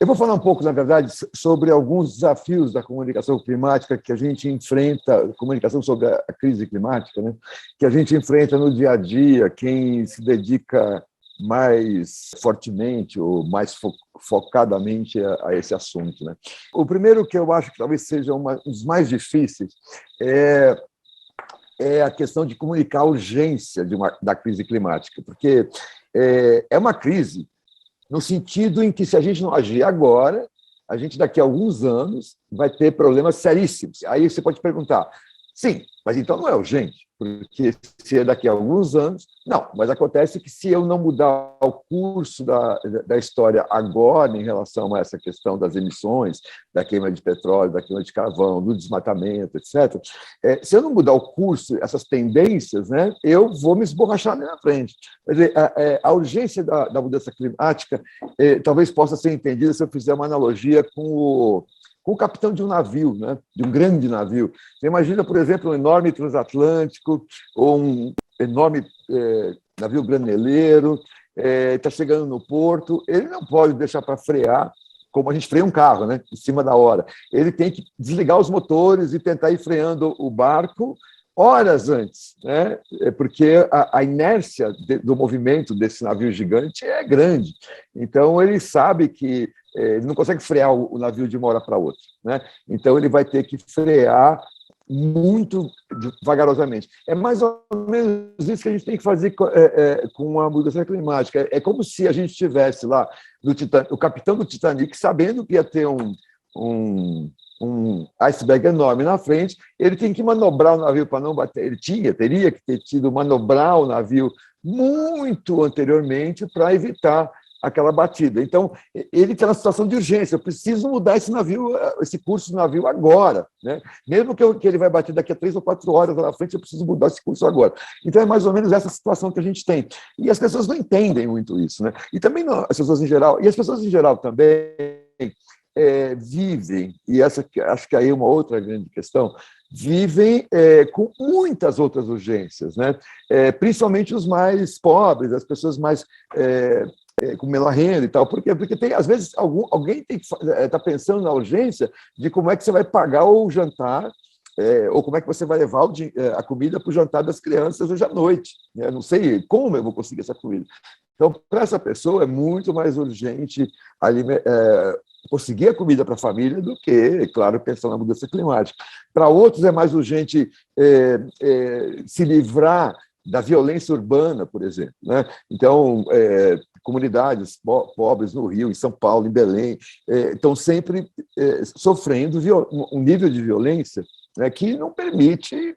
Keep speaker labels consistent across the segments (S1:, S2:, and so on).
S1: Eu vou falar um pouco, na verdade, sobre alguns desafios da comunicação climática que a gente enfrenta, comunicação sobre a crise climática, né? Que a gente enfrenta no dia a dia, quem se dedica mais fortemente ou mais focadamente a esse assunto, né? O primeiro, que eu acho que talvez seja um dos mais difíceis, é a questão de comunicar a urgência da crise climática, porque é uma crise no sentido em que, se a gente não agir agora, a gente, daqui a alguns anos, vai ter problemas seríssimos. Aí você pode perguntar, sim, mas então não é urgente, porque se é daqui a alguns anos... Não, mas acontece que, se eu não mudar o curso da história agora em relação a essa questão das emissões, da queima de petróleo, da queima de carvão, do desmatamento, etc., se eu não mudar o curso, essas tendências, né, eu vou me esborrachar ali na frente. Quer dizer, a urgência da mudança climática talvez possa ser entendida se eu fizer uma analogia com o capitão de um navio, né? De um grande navio. Você imagina, por exemplo, um enorme transatlântico ou um enorme navio graneleiro, está chegando no porto, ele não pode deixar para frear, como a gente freia um carro, né? Em cima da hora. Ele tem que desligar os motores e tentar ir freando o barco horas antes, né? Porque a inércia do movimento desse navio gigante é grande. Então, ele sabe que ele não consegue frear o navio de uma hora para outra, né? Então, ele vai ter que frear muito vagarosamente. É mais ou menos isso que a gente tem que fazer com a mudança climática. É como se a gente estivesse lá, o capitão do Titanic, sabendo que ia ter um iceberg enorme na frente, ele tem que manobrar o navio para não bater. Ele teria que ter tido manobrar o navio muito anteriormente para evitar aquela batida. Então, ele está na situação de urgência. Eu preciso mudar esse navio, esse curso do navio agora, né? Mesmo que ele vai bater daqui a 3 ou 4 horas lá na frente, eu preciso mudar esse curso agora. Então, é mais ou menos essa situação que a gente tem. E as pessoas não entendem muito isso, né? E também não, as pessoas em geral também vivem, e essa acho que aí é uma outra grande questão, vivem com muitas outras urgências, né? Principalmente os mais pobres, as pessoas mais com menor renda e tal. Por quê? Porque às vezes alguém está pensando na urgência de como é que você vai pagar o jantar, ou como é que você vai levar a comida para o jantar das crianças hoje à noite. Eu não sei como eu vou conseguir essa comida. Então, para essa pessoa, é muito mais urgente conseguir a comida para a família do que, claro, pensar na mudança climática. Para outros, é mais urgente se livrar da violência urbana, por exemplo, né? Então, comunidades pobres no Rio, em São Paulo, em Belém, estão sempre sofrendo um nível de violência, né, que não permite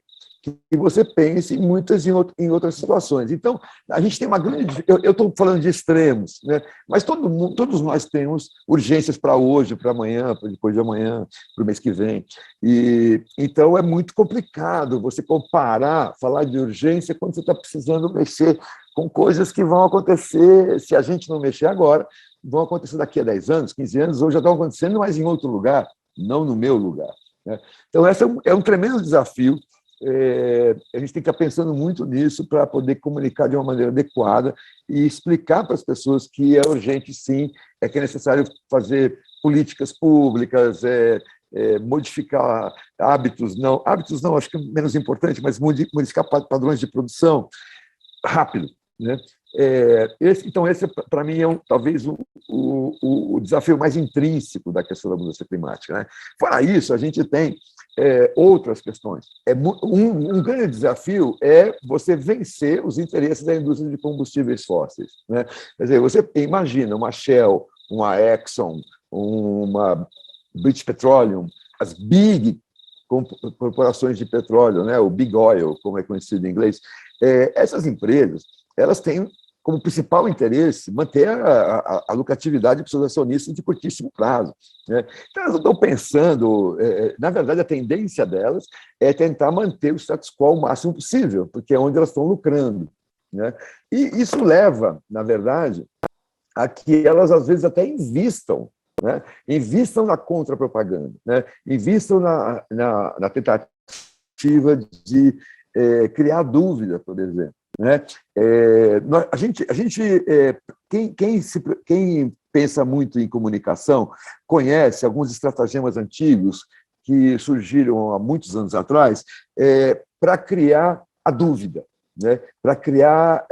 S1: que você pense em outras situações. Então, a gente tem uma grande... Eu estou falando de extremos, né? Mas todos nós temos urgências para hoje, para amanhã, para depois de amanhã, para o mês que vem. Então, é muito complicado você falar de urgência quando você está precisando mexer com coisas que vão acontecer, se a gente não mexer agora, vão acontecer daqui a 10 anos, 15 anos, ou já estão acontecendo, mas em outro lugar, não no meu lugar, né? Então, esse é um tremendo desafio. A gente tem que estar pensando muito nisso para poder comunicar de uma maneira adequada e explicar para as pessoas que é urgente, sim, que é necessário fazer políticas públicas, modificar hábitos não, acho que é menos importante, mas modificar padrões de produção rápido, né? Então, esse, para mim, talvez o desafio mais intrínseco da questão da mudança climática, né? Fora isso, a gente tem outras questões. Um grande desafio é você vencer os interesses da indústria de combustíveis fósseis, né? Quer dizer, você imagina uma Shell, uma Exxon, uma British Petroleum, as big corporações de petróleo, né? O Big Oil, como é conhecido em inglês. Essas empresas, elas têm como principal interesse manter a lucratividade para os seus acionistas de curtíssimo prazo, né? Então, elas não estão pensando... na verdade, a tendência delas é tentar manter o status quo o máximo possível, porque é onde elas estão lucrando, né? E isso leva, na verdade, a que elas, às vezes, até invistam, né? Invistam na contrapropaganda, né? Invistam na tentativa de criar dúvida, por exemplo, né? Quem pensa muito em comunicação conhece alguns estratagemas antigos que surgiram há muitos anos atrás para criar a dúvida, né? Para criar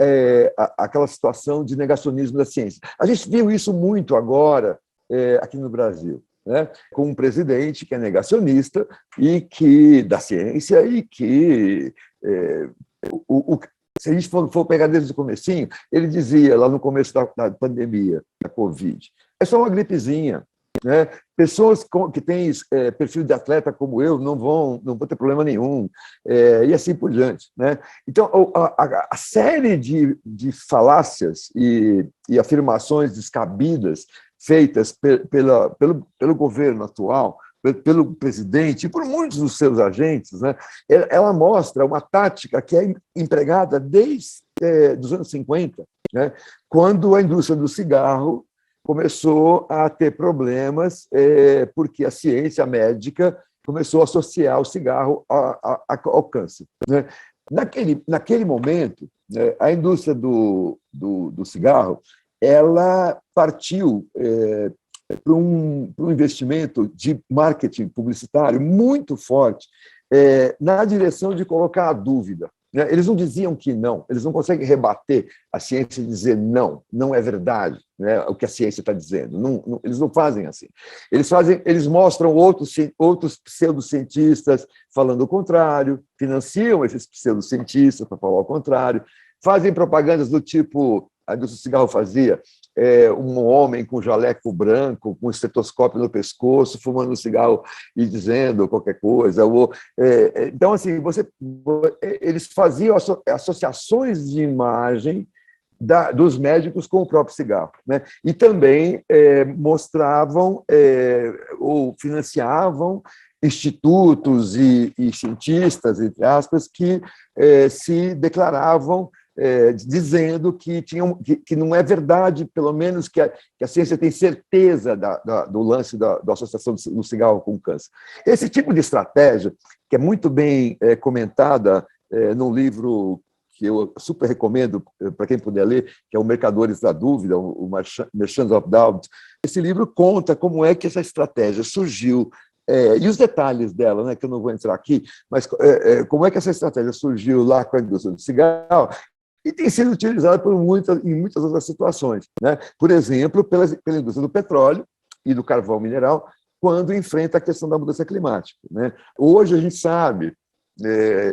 S1: aquela situação de negacionismo da ciência. A gente viu isso muito agora aqui no Brasil, né? Com um presidente que é negacionista e que da ciência e que se a gente for pegar desde o comecinho, ele dizia lá no começo da pandemia da Covid, é só uma gripezinha, né? Pessoas que têm perfil de atleta como eu não vão ter problema nenhum, e assim por diante, né? Então, a série de falácias e afirmações descabidas feitas pelo governo atual, pelo presidente e por muitos dos seus agentes, né, ela mostra uma tática que é empregada desde os anos 50, né, quando a indústria do cigarro começou a ter problemas, porque a ciência médica começou a associar o cigarro ao câncer, né? Naquele momento, né, a indústria do cigarro ela partiu para um investimento de marketing publicitário muito forte na direção de colocar a dúvida, né? Eles não diziam que não, eles não conseguem rebater a ciência e dizer não, não é verdade, né, o que a ciência está dizendo. Eles não fazem assim. Eles mostram outros pseudocientistas falando o contrário, financiam esses pseudocientistas para falar o contrário, fazem propagandas do tipo a indústria do cigarro fazia, um homem com jaleco branco, com um estetoscópio no pescoço, fumando um cigarro e dizendo qualquer coisa. Então, assim, eles faziam associações de imagem dos médicos com o próprio cigarro, né? E também mostravam ou financiavam institutos e cientistas, entre aspas, que se declaravam dizendo que não é verdade, pelo menos que a ciência tem certeza do lance da associação do cigarro com o câncer. Esse tipo de estratégia, que é muito bem comentada num livro que eu super recomendo para quem puder ler, que é o Mercadores da Dúvida, o Merchants of Doubt. Esse livro conta como é que essa estratégia surgiu, e os detalhes dela, né, que eu não vou entrar aqui, mas como é que essa estratégia surgiu lá com a indústria do cigarro e tem sido utilizada em muitas outras situações, né? Por exemplo, pela indústria do petróleo e do carvão mineral, quando enfrenta a questão da mudança climática, né? Hoje a gente sabe,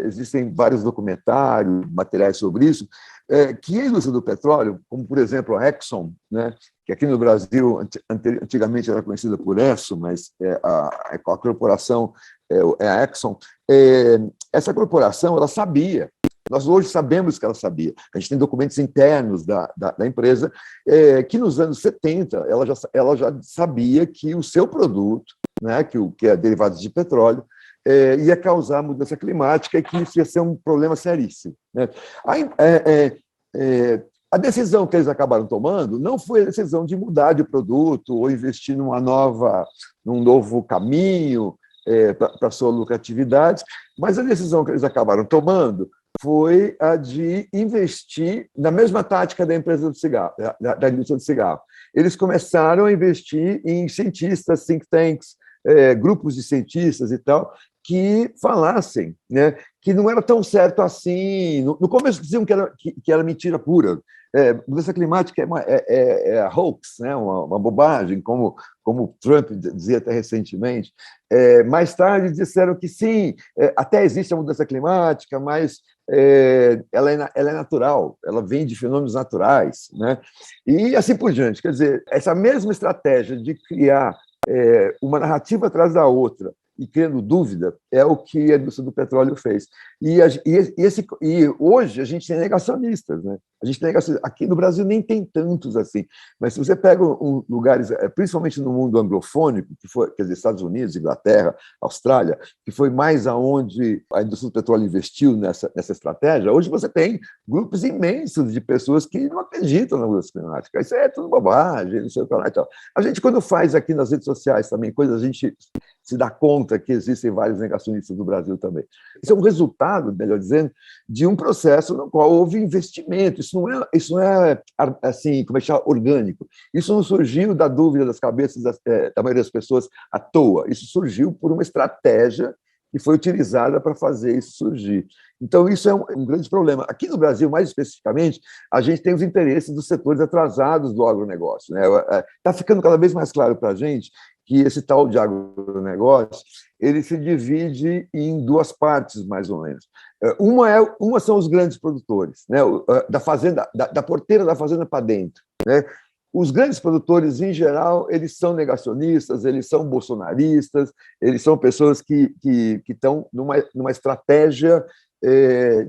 S1: existem vários documentários, materiais sobre isso, que a indústria do petróleo, como por exemplo a Exxon, né, que aqui no Brasil antigamente era conhecida por Esso, mas a corporação é a Exxon, essa corporação ela sabia. Nós hoje sabemos que ela sabia. A gente tem documentos internos da empresa que nos anos 70 ela já sabia que o seu produto, né, que é derivado de petróleo, ia causar mudança climática e que isso ia ser um problema seríssimo, né? A decisão que eles acabaram tomando não foi a decisão de mudar de produto ou investir num novo caminho para a sua lucratividade, mas a decisão que eles acabaram tomando foi a de investir na mesma tática da empresa do cigarro, da indústria do cigarro. Eles começaram a investir em cientistas, think tanks, grupos de cientistas e tal, que falassem, né, que não era tão certo assim. No começo diziam que era mentira pura. Mudança climática é a hoax, né, uma bobagem, como Trump dizia até recentemente. Mais tarde disseram que sim, até existe a mudança climática, mas ela é natural, ela vem de fenômenos naturais, né? E assim por diante. Quer dizer, essa mesma estratégia de criar uma narrativa atrás da outra e criando dúvida é o que a indústria do petróleo fez. E hoje a gente tem negacionistas, né? A gente tem negacionistas. Aqui no Brasil nem tem tantos assim, mas se você pega lugares, principalmente no mundo anglofônico, que foi, quer dizer, Estados Unidos, Inglaterra, Austrália, que foi mais aonde a indústria do petróleo investiu nessa estratégia, hoje você tem grupos imensos de pessoas que não acreditam na mudança climática. Isso é tudo bobagem, não sei o que lá e tal. A gente, quando faz aqui nas redes sociais também coisas, a gente se dá conta que existem vários negacionistas no Brasil também. Isso é um resultado, melhor dizendo, de um processo no qual houve investimento. Isso não é assim, como é que chama, orgânico. Isso não surgiu da dúvida das cabeças da maioria das pessoas à toa. Isso surgiu por uma estratégia que foi utilizada para fazer isso surgir. Então, isso é um grande problema. Aqui no Brasil, mais especificamente, a gente tem os interesses dos setores atrasados do agronegócio, né? Está ficando cada vez mais claro para a gente que esse tal de agronegócio ele se divide em duas partes, mais ou menos. Uma são os grandes produtores, né? Da fazenda, da porteira da fazenda para dentro, né? Os grandes produtores, em geral, eles são negacionistas, eles são bolsonaristas, eles são pessoas que estão numa estratégia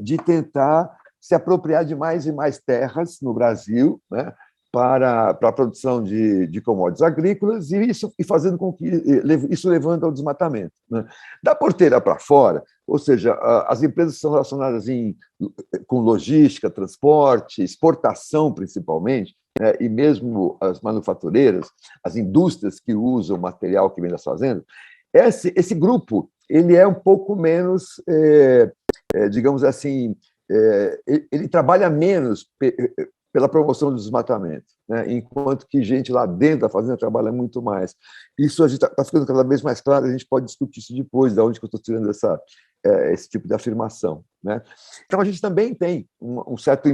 S1: de tentar se apropriar de mais e mais terras no Brasil, né, para a produção de commodities agrícolas e fazendo com que isso levando ao desmatamento, né? Da porteira para fora, ou seja, as empresas que são relacionadas com logística, transporte, exportação principalmente, né, e mesmo as manufatureiras, as indústrias que usam o material que vem das fazendas, esse grupo ele é um pouco menos, digamos assim, ele trabalha menos pela promoção do desmatamento, né? Enquanto que gente lá dentro da fazenda trabalha muito mais. Isso a gente está ficando cada vez mais claro, a gente pode discutir isso depois, de onde que eu estou tirando esse tipo de afirmação, né? Então, a gente também tem um certo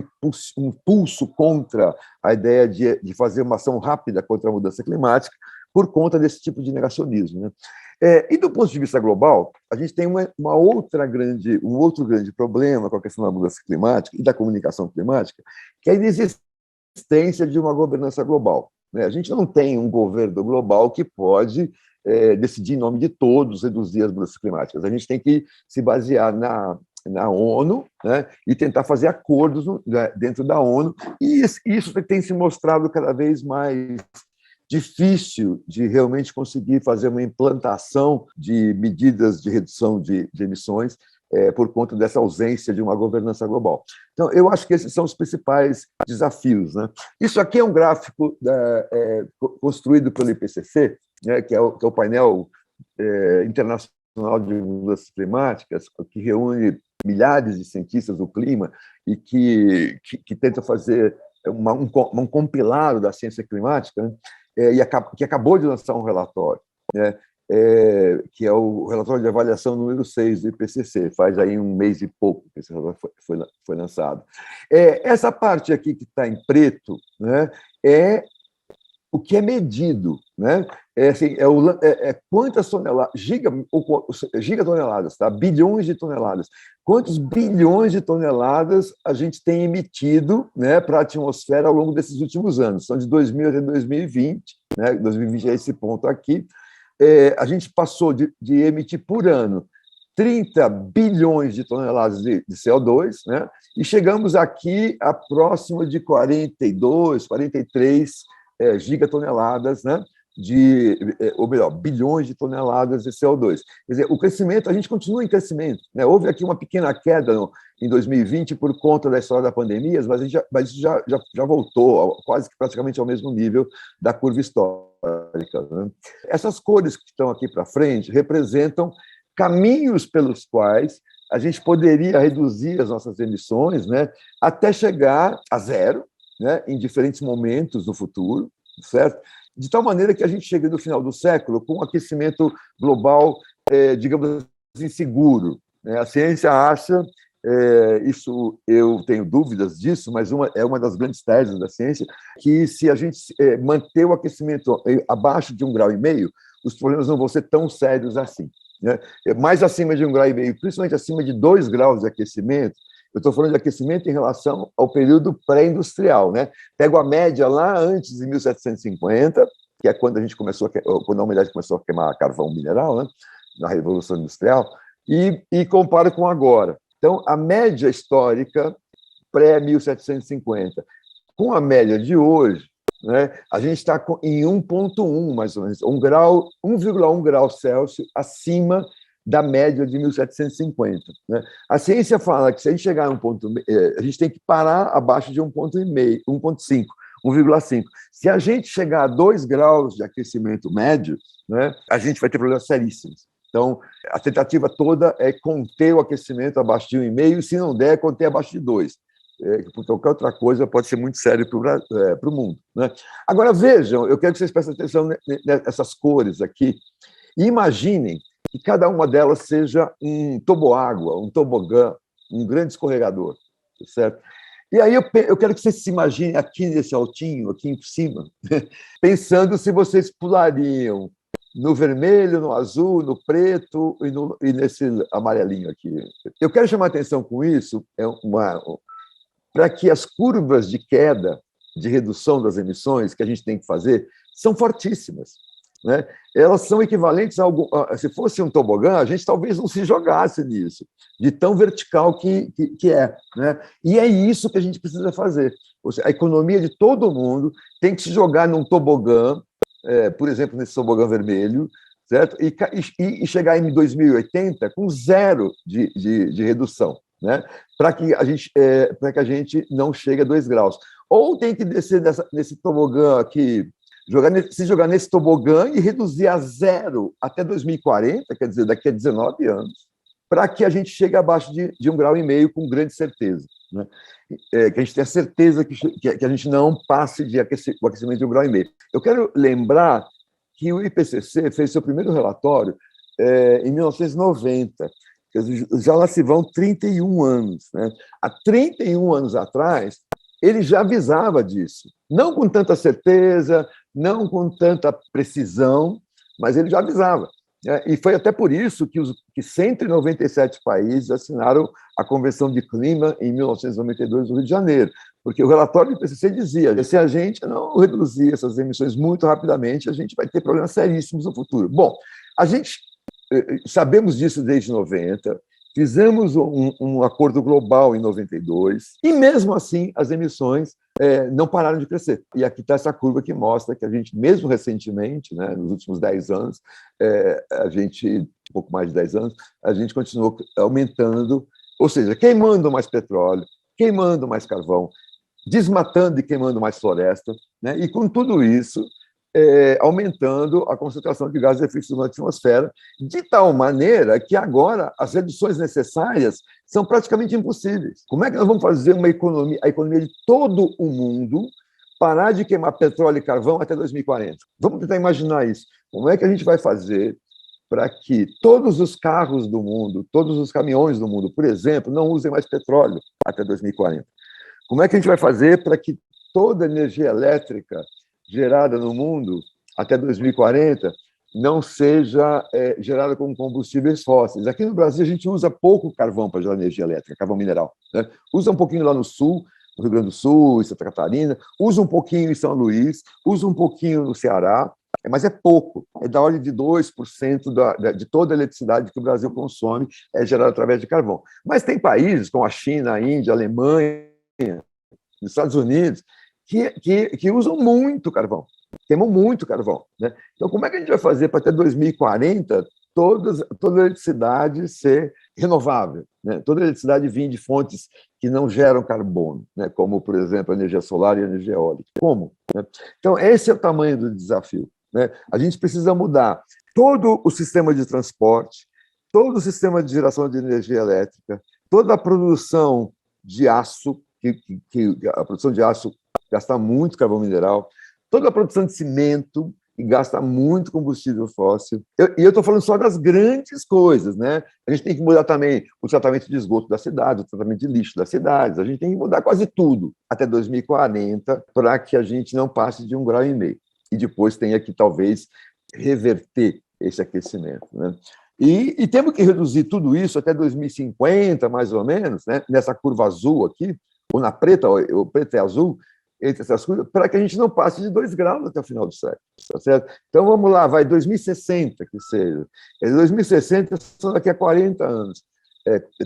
S1: impulso contra a ideia de fazer uma ação rápida contra a mudança climática por conta desse tipo de negacionismo, né? E do ponto de vista global, a gente tem um outro grande problema com a questão da mudança climática e da comunicação climática, que é a inexistência de uma governança global, né? A gente não tem um governo global que pode decidir em nome de todos reduzir as mudanças climáticas. A gente tem que se basear na ONU, né, e tentar fazer acordos dentro da ONU, e isso tem se mostrado cada vez mais difícil de realmente conseguir fazer uma implantação de medidas de redução de emissões por conta dessa ausência de uma governança global. Então, eu acho que esses são os principais desafios, né? Isso aqui é um gráfico construído pelo IPCC, né, que é o painel internacional de mudanças climáticas, que reúne milhares de cientistas do clima e que tenta fazer um compilado da ciência climática, né? Que acabou de lançar um relatório, né, que é o relatório de avaliação número 6 do IPCC, faz aí um mês e pouco que esse relatório foi lançado. Essa parte aqui que está em preto, né, é o que é medido, né? Quantas toneladas, gigatoneladas, tá? Bilhões de toneladas. Quantos bilhões de toneladas a gente tem emitido, né, para a atmosfera ao longo desses últimos anos? São de 2000 até 2020, né? 2020 é esse ponto aqui. A gente passou de emitir por ano 30 bilhões de toneladas de CO2, né? E chegamos aqui a próximo de 42, 43 gigatoneladas, né, ou melhor, bilhões de toneladas de CO2. Quer dizer, o crescimento, a gente continua em crescimento, né? Houve aqui uma pequena queda em 2020 por conta da história da pandemia, mas isso já voltou quase que praticamente ao mesmo nível da curva histórica, né? Essas cores que estão aqui para frente representam caminhos pelos quais a gente poderia reduzir as nossas emissões, né, até chegar a zero, né, em diferentes momentos do futuro, certo? De tal maneira que a gente chega no final do século com um aquecimento global, digamos assim, seguro, né? A ciência acha, isso eu tenho dúvidas disso, mas é uma das grandes teses da ciência, que se a gente manter o aquecimento abaixo de 1,5 graus, os problemas não vão ser tão sérios assim, né? Mais acima de 1,5 graus, principalmente acima de 2 graus de aquecimento, eu estou falando de aquecimento em relação ao período pré-industrial, né? Pego a média lá antes de 1750, que é quando quando a humanidade começou a queimar carvão mineral, né, na Revolução Industrial, e comparo com agora. Então, a média histórica pré-1750, com a média de hoje, né, a gente está em 1,1, mais ou menos, 1,1 grau Celsius acima da média de 1750, né? A ciência fala que se a gente chegar a a gente tem que parar abaixo de 1,5. 1,5. Se a gente chegar a 2 graus de aquecimento médio, né, a gente vai ter problemas seríssimos. Então, a tentativa toda é conter o aquecimento abaixo de 1,5, e se não der, conter abaixo de 2. Porque qualquer outra coisa pode ser muito sério para o mundo. Né? Agora, vejam, eu quero que vocês prestem atenção nessas cores aqui, e imaginem que cada uma delas seja um toboágua, um tobogã, um grande escorregador, certo? E aí eu quero que vocês se imaginem aqui nesse altinho, aqui em cima, pensando se vocês pulariam no vermelho, no azul, no preto e nesse amarelinho aqui. Eu quero chamar a atenção com isso para que as curvas de queda, de redução das emissões que a gente tem que fazer, são fortíssimas. Né? Elas são equivalentes a se fosse um tobogã, a gente talvez não se jogasse nisso, de tão vertical que é. Né? E é isso que a gente precisa fazer. Ou seja, a economia de todo mundo tem que se jogar num tobogã, por exemplo, nesse tobogã vermelho, certo? E chegar em 2080 com zero de redução, né? Para que a gente não chegue a 2 graus. Ou tem que descer nesse tobogã aqui, se jogar nesse tobogã e reduzir a zero até 2040, quer dizer, daqui a 19 anos, para que a gente chegue abaixo de 1,5 graus com grande certeza. Né? Que a gente tenha certeza que a gente não passe o aquecimento de 1,5 graus. Eu quero lembrar que o IPCC fez seu primeiro relatório em 1990, já lá se vão 31 anos. Né? Há 31 anos atrás, ele já avisava disso. Não com tanta certeza, não com tanta precisão, mas ele já avisava. E foi até por isso que 197 países assinaram a Convenção de Clima em 1992 no Rio de Janeiro, porque o relatório do IPCC dizia que se a gente não reduzir essas emissões muito rapidamente, a gente vai ter problemas seríssimos no futuro. Bom, a gente sabemos disso desde 90, fizemos um acordo global em 92, e mesmo assim as emissões não pararam de crescer. E aqui está essa curva que mostra que a gente, mesmo recentemente, né, nos últimos 10 anos, um pouco mais de 10 anos, a gente continuou aumentando, ou seja, queimando mais petróleo, queimando mais carvão, desmatando e queimando mais floresta, né, e com tudo isso, aumentando a concentração de gases de efeito estufa na atmosfera, de tal maneira que agora as reduções necessárias são praticamente impossíveis. Como é que nós vamos fazer a economia de todo o mundo parar de queimar petróleo e carvão até 2040? Vamos tentar imaginar isso. Como é que a gente vai fazer para que todos os carros do mundo, todos os caminhões do mundo, por exemplo, não usem mais petróleo até 2040? Como é que a gente vai fazer para que toda a energia elétrica gerada no mundo até 2040 não seja gerada com combustíveis fósseis? Aqui no Brasil, a gente usa pouco carvão para gerar energia elétrica, carvão mineral. Né? Usa um pouquinho lá no Sul, no Rio Grande do Sul, em Santa Catarina, usa um pouquinho em São Luís, usa um pouquinho no Ceará, mas é pouco, é da ordem de 2% de toda a eletricidade que o Brasil consome é gerada através de carvão. Mas tem países como a China, a Índia, a Alemanha, os Estados Unidos, que usam muito carvão, queimam muito carvão. Né? Então, como é que a gente vai fazer para até 2040 toda a eletricidade ser renovável? Né? Toda a eletricidade vir de fontes que não geram carbono, né? Como, por exemplo, a energia solar e a energia eólica. Como? Né? Então, esse é o tamanho do desafio. Né? A gente precisa mudar todo o sistema de transporte, todo o sistema de geração de energia elétrica, toda a produção de aço, que a produção de aço gasta muito carvão mineral, toda a produção de cimento, que gasta muito combustível fóssil. E eu estou falando só das grandes coisas. Né? A gente tem que mudar também o tratamento de esgoto da cidade, o tratamento de lixo das cidades. A gente tem que mudar quase tudo até 2040 para que a gente não passe de 1,5 graus. E depois tenha que, talvez, reverter esse aquecimento. Né? E temos que reduzir tudo isso até 2050, mais ou menos, né? Nessa curva azul aqui, ou na preta, o preto e azul, entre essas coisas, para que a gente não passe de 2 graus até o final do século. Tá certo? Então, vamos lá, vai 2060 que seja. 2060 são daqui a 40 anos,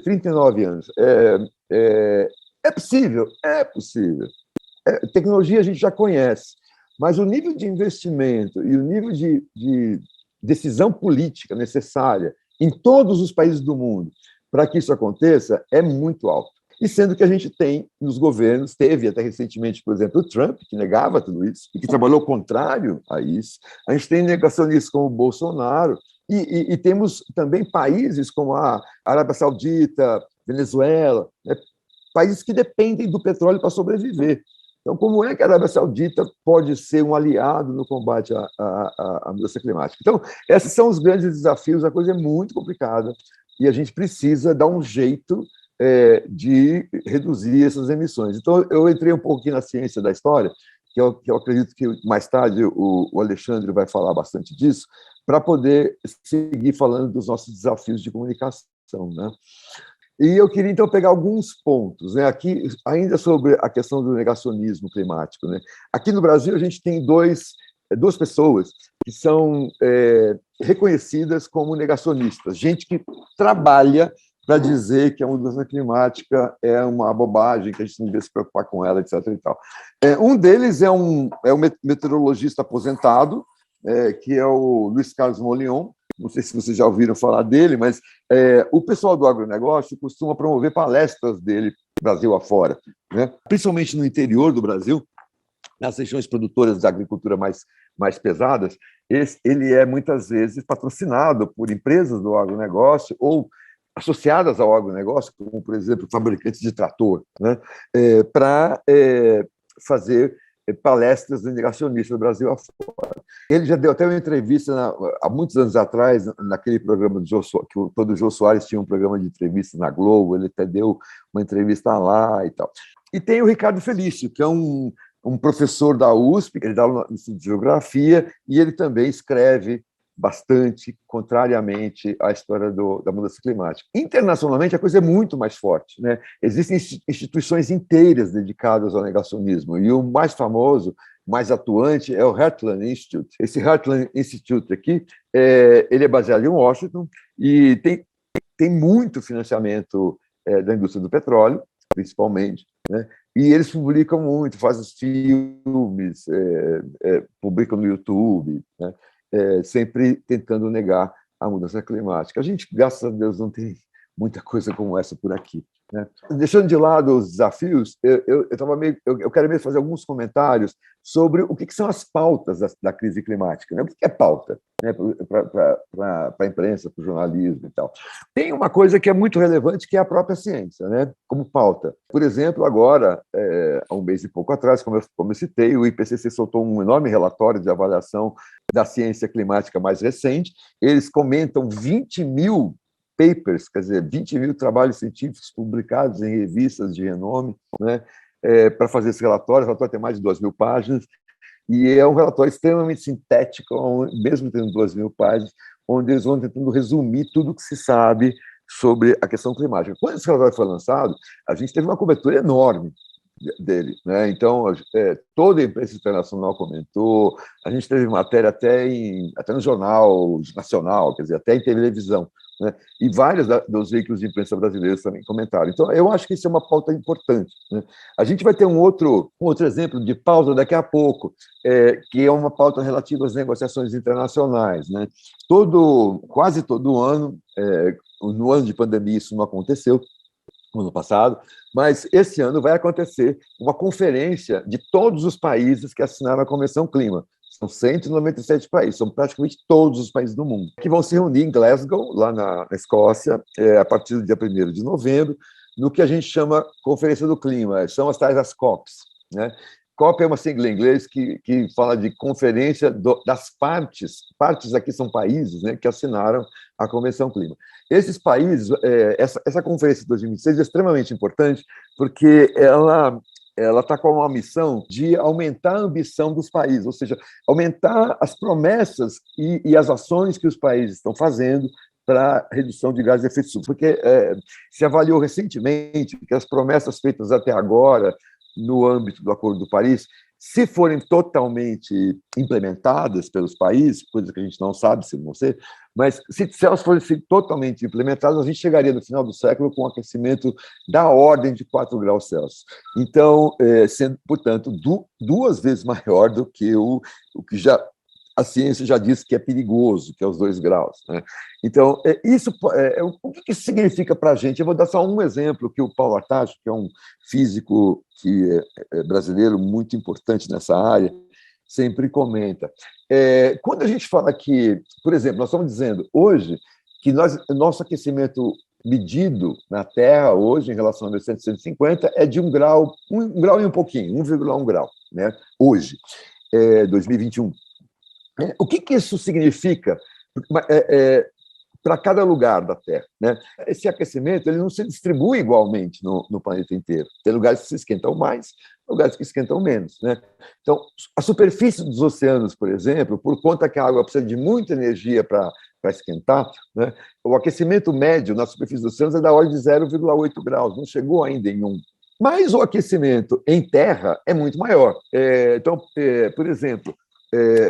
S1: 39 anos. É possível? É possível. Tecnologia a gente já conhece, mas o nível de investimento e o nível de decisão política necessária em todos os países do mundo para que isso aconteça é muito alto. E sendo que a gente tem nos governos, teve até recentemente, por exemplo, o Trump, que negava tudo isso, e que trabalhou contrário a isso. A gente tem negacionistas como o Bolsonaro, e temos também países como a Arábia Saudita, Venezuela, né, países que dependem do petróleo para sobreviver. Então, como é que a Arábia Saudita pode ser um aliado no combate à mudança climática? Então, esses são os grandes desafios, a coisa é muito complicada e a gente precisa dar um jeito de reduzir essas emissões. Então, eu entrei um pouco aqui na ciência da história, que eu acredito que mais tarde o Alexandre vai falar bastante disso, para poder seguir falando dos nossos desafios de comunicação, né? E eu queria, então, pegar alguns pontos, né? Aqui, ainda sobre a questão do negacionismo climático, né? Aqui no Brasil, a gente tem duas pessoas que são reconhecidas como negacionistas, gente que trabalha para dizer que a mudança climática é uma bobagem, que a gente não devia se preocupar com ela, etc. E tal. Um deles é um meteorologista aposentado, que é o Luiz Carlos Molion. Não sei se vocês já ouviram falar dele, mas o pessoal do agronegócio costuma promover palestras dele Brasil afora, né? Principalmente no interior do Brasil, nas regiões produtoras da agricultura mais pesadas. Ele é muitas vezes patrocinado por empresas do agronegócio ou associadas ao agronegócio, como, por exemplo, fabricantes de trator, né? Para fazer palestras de negacionistas do Brasil afora. Ele já deu até uma entrevista há muitos anos atrás, naquele programa do Jô Soares, que todo o Jô Soares tinha um programa de entrevista na Globo, ele até deu uma entrevista lá e tal. E tem o Ricardo Felício, que é um professor da USP, ele dá aula no Instituto de Geografia, e ele também escreve bastante contrariamente à história da mudança climática. Internacionalmente, a coisa é muito mais forte, né? Existem instituições inteiras dedicadas ao negacionismo, e o mais famoso, mais atuante, é o Heartland Institute. Esse Heartland Institute aqui, ele é baseado em Washington e tem muito financiamento da indústria do petróleo, principalmente, né? E eles publicam muito, fazem filmes, publicam no YouTube, né? Sempre tentando negar a mudança climática. A gente, graças a Deus, não tem muita coisa como essa por aqui, né? Deixando de lado os desafios, eu quero mesmo fazer alguns comentários sobre o que são as pautas da crise climática, né? O que é pauta, né, para a imprensa, para o jornalismo e tal. Tem uma coisa que é muito relevante, que é a própria ciência, né, como pauta. Por exemplo, agora, há um mês e pouco atrás, como eu citei, o IPCC soltou um enorme relatório de avaliação da ciência climática mais recente. Eles comentam 20 mil papers, quer dizer, 20 mil trabalhos científicos publicados em revistas de renome, né, para fazer esse relatório. O relatório tem mais de 2.000 páginas, e é um relatório extremamente sintético, mesmo tendo 2.000 páginas, onde eles vão tentando resumir tudo o que se sabe sobre a questão climática. Quando esse relatório foi lançado, a gente teve uma cobertura enorme dele, né? Então, toda a imprensa internacional comentou, a gente teve matéria até no Jornal Nacional, quer dizer, até em televisão, né? E vários dos veículos de imprensa brasileiros também comentaram. Então, eu acho que isso é uma pauta importante, né? A gente vai ter um outro exemplo de pauta daqui a pouco, que é uma pauta relativa às negociações internacionais, né? Quase todo ano, no ano de pandemia isso não aconteceu, no ano passado, mas esse ano vai acontecer uma conferência de todos os países que assinaram a Convenção Clima. São 197 países, são praticamente todos os países do mundo, que vão se reunir em Glasgow, lá na Escócia, a partir do dia 1º de novembro, no que a gente chama Conferência do Clima, são as COPs, né? COP é uma sigla em inglês que fala de Conferência das Partes. Partes aqui são países, né, que assinaram a Convenção Clima. Esses países, essa conferência de 2026 é extremamente importante porque ela está com uma missão de aumentar a ambição dos países, ou seja, aumentar as promessas e as ações que os países estão fazendo para a redução de gases de efeito estufa. Porque se avaliou recentemente que as promessas feitas até agora no âmbito do Acordo de Paris, se forem totalmente implementadas pelos países, coisa que a gente não sabe se vão ser, mas se elas forem totalmente implementadas, a gente chegaria no final do século com um aquecimento da ordem de 4 graus Celsius. Então, sendo, portanto, 2 vezes maior do que o que já a ciência já disse que é perigoso, que é os 2 graus, né? Então, o que isso significa para a gente? Eu vou dar só um exemplo que o Paulo Artacho, que é um físico brasileiro muito importante nessa área, sempre comenta. Quando a gente fala que, por exemplo, nós estamos dizendo hoje que nosso aquecimento medido na Terra hoje em relação a 1950 é de 1 grau e um pouquinho, 1,1 grau, né? Hoje, 2021. O que isso significa para cada lugar da Terra, né? Esse aquecimento ele não se distribui igualmente no planeta inteiro. Tem lugares que se esquentam mais, lugares que esquentam menos, né? Então, a superfície dos oceanos, por exemplo, por conta que a água precisa de muita energia para esquentar, né? O aquecimento médio na superfície dos oceanos é da ordem de 0,8 graus, não chegou ainda em 1. Mas o aquecimento em terra é muito maior. Então, por exemplo,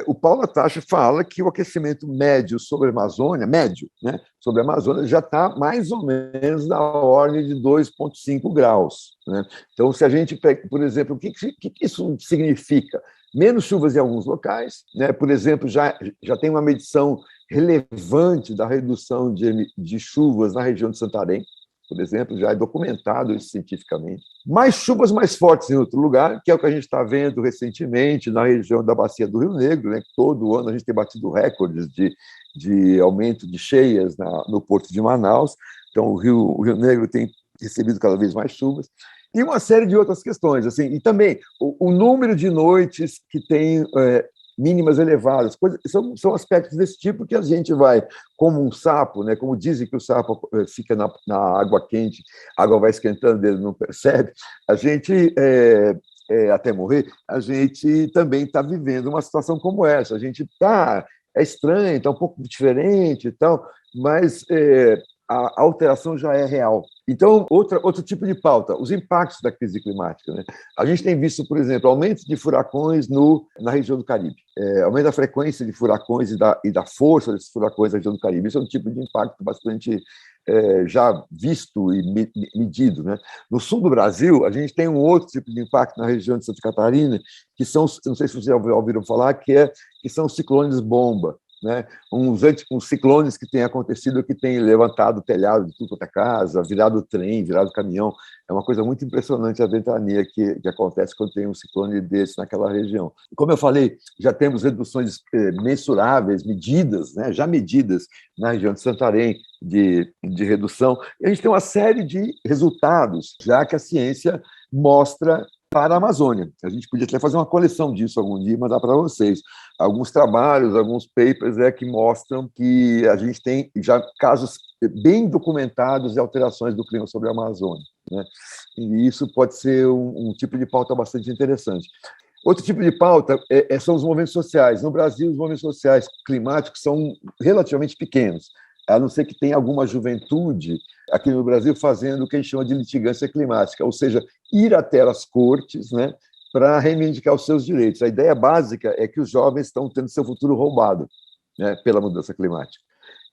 S1: o Paulo Atacho fala que o aquecimento médio sobre a Amazônia, né, sobre a Amazônia, já está mais ou menos na ordem de 2,5 graus. Né? Então, se a gente pega, por exemplo, o que isso significa? Menos chuvas em alguns locais, né? Por exemplo, já tem uma medição relevante da redução de chuvas na região de Santarém, por exemplo, já é documentado isso cientificamente. Mais chuvas mais fortes em outro lugar, que é o que a gente está vendo recentemente na região da Bacia do Rio Negro, né? Todo ano a gente tem batido recordes de aumento de cheias no Porto de Manaus. Então, o Rio Negro tem recebido cada vez mais chuvas. E uma série de outras questões. Assim, e também o número de noites que tem mínimas elevadas, são aspectos desse tipo que a gente vai, como um sapo, né, como dizem que o sapo fica na água quente, a água vai esquentando, ele não percebe, a gente, até morrer, a gente também está vivendo uma situação como essa. A gente é estranho, está um pouco diferente e tal, mas a alteração já é real. Então, outro tipo de pauta, os impactos da crise climática. Né? A gente tem visto, por exemplo, aumento de furacões na região do Caribe, aumento da frequência de furacões e da força desses furacões na região do Caribe. Isso é um tipo de impacto bastante já visto e medido. Né? No sul do Brasil, a gente tem um outro tipo de impacto na região de Santa Catarina, que são, não sei se vocês já ouviram falar, que são ciclones bomba. Né? Uns ciclones que têm acontecido, que têm levantado o telhado de tudo quanto é casa, virado trem, virado caminhão. É uma coisa muito impressionante a ventania que acontece quando tem um ciclone desse naquela região. Como eu falei, já temos reduções mensuráveis, medidas, né? Já medidas na região de Santarém de redução. E a gente tem uma série de resultados, já que a ciência mostra para a Amazônia. A gente podia até fazer uma coleção disso algum dia e mandar para vocês. Alguns trabalhos, alguns papers que mostram que a gente tem já casos bem documentados de alterações do clima sobre a Amazônia. Né? E isso pode ser um tipo de pauta bastante interessante. Outro tipo de pauta são os movimentos sociais. No Brasil, os movimentos sociais climáticos são relativamente pequenos, a não ser que tenha alguma juventude aqui no Brasil fazendo o que a gente chama de litigância climática, ou seja, ir até as cortes, né, para reivindicar os seus direitos. A ideia básica é que os jovens estão tendo seu futuro roubado, né, pela mudança climática.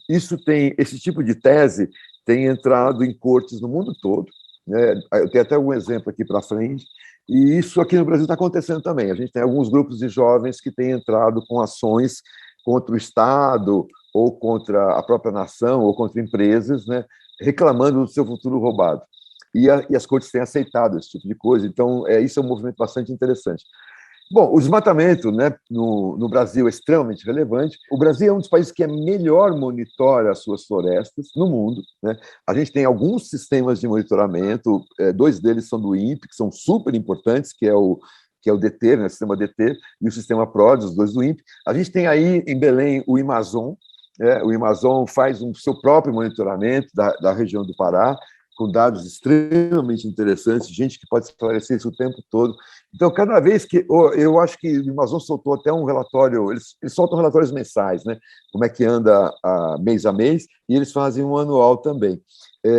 S1: Esse tipo de tese tem entrado em cortes no mundo todo, né? Eu tenho até um exemplo aqui para frente, e isso aqui no Brasil está acontecendo também. A gente tem alguns grupos de jovens que têm entrado com ações contra o Estado, ou contra a própria nação, ou contra empresas, né, reclamando do seu futuro roubado. E as cortes têm aceitado esse tipo de coisa, então isso é um movimento bastante interessante. Bom, o desmatamento, né, no Brasil é extremamente relevante. O Brasil é um dos países que melhor monitora as suas florestas no mundo. Né? A gente tem alguns sistemas de monitoramento, 2 deles são do INPE, que são super importantes, que é o DT, né, o sistema DT, e o sistema PRODES, os 2 do INPE. A gente tem aí em Belém o Amazon. O Amazon faz o seu próprio monitoramento da região do Pará, com dados extremamente interessantes, gente que pode esclarecer isso o tempo todo. Então, cada vez que... Eu acho que o Amazon soltou até um relatório, eles soltam relatórios mensais, né? Como é que anda mês a mês, e eles fazem um anual também.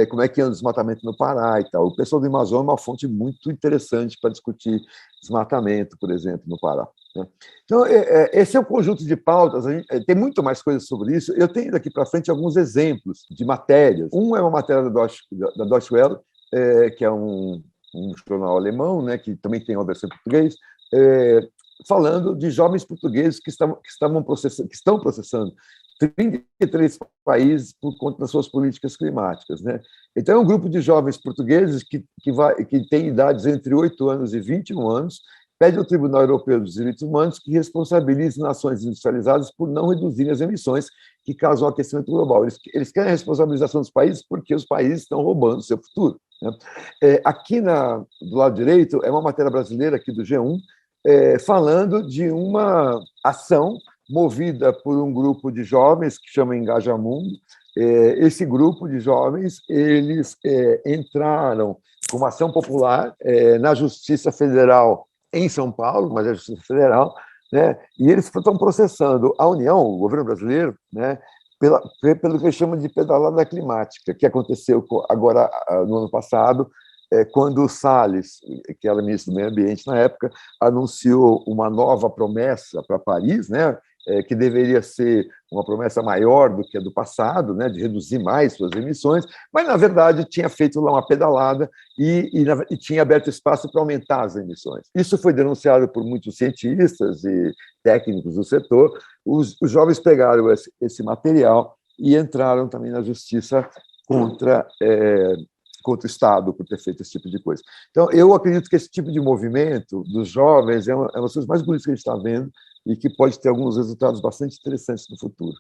S1: Como é que anda o desmatamento no Pará e tal. O pessoal do Amazon é uma fonte muito interessante para discutir desmatamento, por exemplo, no Pará. Né? Então, esse é um conjunto de pautas, tem muito mais coisas sobre isso. Eu tenho daqui para frente alguns exemplos de matérias. Um é uma matéria da Deutsche Welle, que é um jornal alemão, né, que também tem uma versão em português, falando de jovens portugueses que estão processando 33 países por conta das suas políticas climáticas, né? Então, é um grupo de jovens portugueses que tem idades entre 8 anos e 21 anos, pede ao Tribunal Europeu dos Direitos Humanos que responsabilize nações industrializadas por não reduzirem as emissões que causam o aquecimento global. Eles querem a responsabilização dos países porque os países estão roubando o seu futuro, né? Aqui do lado direito é uma matéria brasileira aqui do G1, falando de uma ação movida por um grupo de jovens que chama Engajamundo. Esse grupo de jovens, eles entraram com uma ação popular na Justiça Federal em São Paulo, mas é a Justiça Federal, né? E eles estão processando a União, o governo brasileiro, né? Pelo que eles chamam de pedalada climática, que aconteceu agora no ano passado, quando o Salles, que era ministro do Meio Ambiente na época, anunciou uma nova promessa para Paris, né? Que deveria ser uma promessa maior do que a do passado, né, de reduzir mais suas emissões, mas, na verdade, tinha feito lá uma pedalada e tinha aberto espaço para aumentar as emissões. Isso foi denunciado por muitos cientistas e técnicos do setor. Os jovens pegaram esse material e entraram também na justiça contra o Estado por ter feito esse tipo de coisa. Então, eu acredito que esse tipo de movimento dos jovens é uma das coisas mais bonitas que a gente está vendo e que pode ter alguns resultados bastante interessantes no futuro.